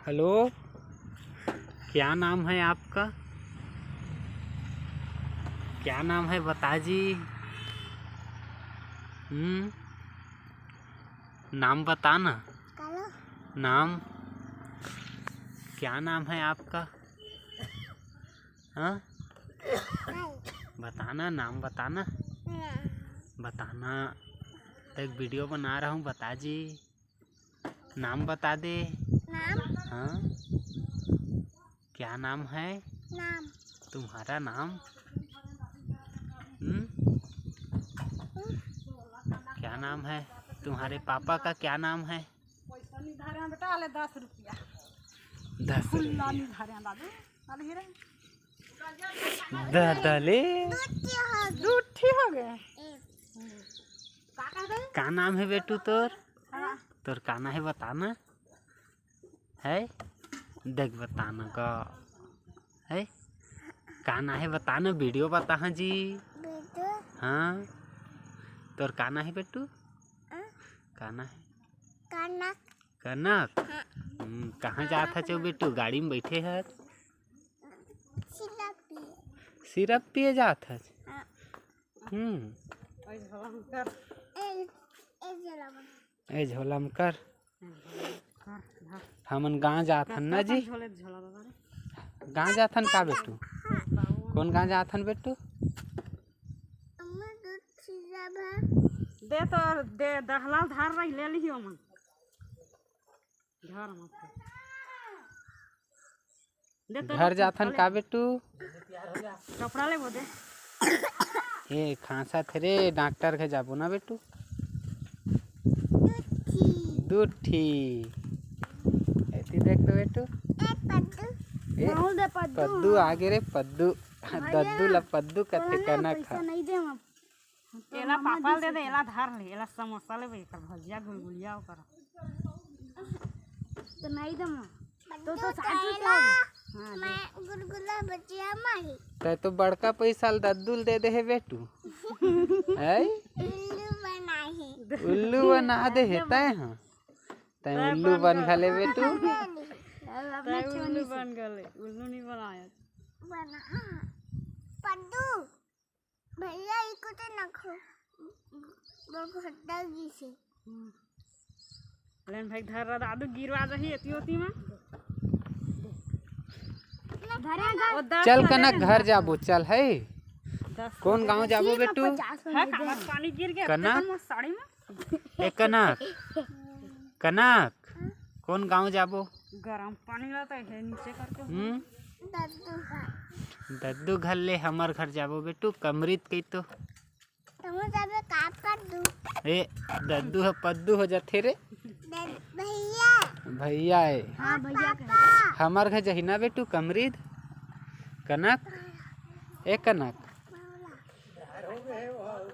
Hello, क्या नाम है आपका? क्या नाम है बता जी। नाम बता ना। नाम क्या नाम है आपका? हाँ, बताना, नाम बताना। बताना, एक वीडियो बना रहा हूँ, बता जी। नाम बता दे। नाम? हाँ, क्या नाम है? नाम? तुम्हारा नाम? क्या नाम है? तुम्हारे पापा का क्या नाम है? पैसा निर्धारण बेटा ले 10 रुपया। 10 रुपया दले दूठी हो गए। का नाम है बेटू तोर? तोर का नाम है बताना है। देख बताना का है। का नाम है बताना, वीडियो बता हाँ जी। हाँ, तोर का नाम है बेटू? का नाम है? कनक। कनक। कहाँ जात है चो बेटू? गाड़ी में बैठे है। सिरप पिए जात है। ए झोला में कर। हमन गाँव जाथन ना जी। गाँव जाथन का बेटू? कौन गाँव जाथन बेटू? दे तो दे दहला धार रही ले लियो मन। घर मत दे तो घर जाथन का बेटू? कपड़ा ले वो दे। ए खांसा थे रे, डॉक्टर के जाबो ना बेटू। दूठी ऐसी देख तो बेटू। ए पद्दू आगे रे, पद्दू दद्दू ला पद्दू कथे कनक है। एला पापा दे दे, एला धार ले, एला समोसा ले भाई, कर भजिया गुलगुलिया कर। तो नहीं दे मां, तो 60 रुपया। हां मैं गुलगुला भजिया माही। ते तो बड़का पैसा दद्दू दे दे है बेटू। है उल्लू बना दे है तै। हां तै उल्लू बन गले बेटू। उल्लू बन गले, उल्लू नहीं बनाया। बना पद्दू भैया इको तो नखो बहुत हट्टा गी से। लेन भाई धर रा दादू गिरवा रही एती होती में। चल कनक घर जाबो, चल है। कौन गांव जाबो बेटू? पानी गिर गया कनक साड़ी में। ए कनक, कनक कौन गांव जाबो? गरम पानी लाता है नीचे करके। दद्दू घर ले हमर घर जाबो बेटू। कमरीत कई तो तुम जाबे काप कर दू। ए दद्दू है पद्दू हो जाथे रे। भैया भैया है। हां भैया के हमर घर जहिना बेटू कमरीद। कनक ए कनक,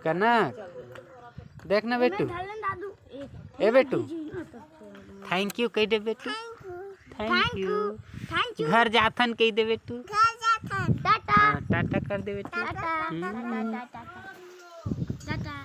कनक देखना बेटू। ए बेटू थैंक यू कह दे बेटू। Thank you. घर जाथन कह दे बेटू। टाटा टाटा कर दे बेटू। टाटा।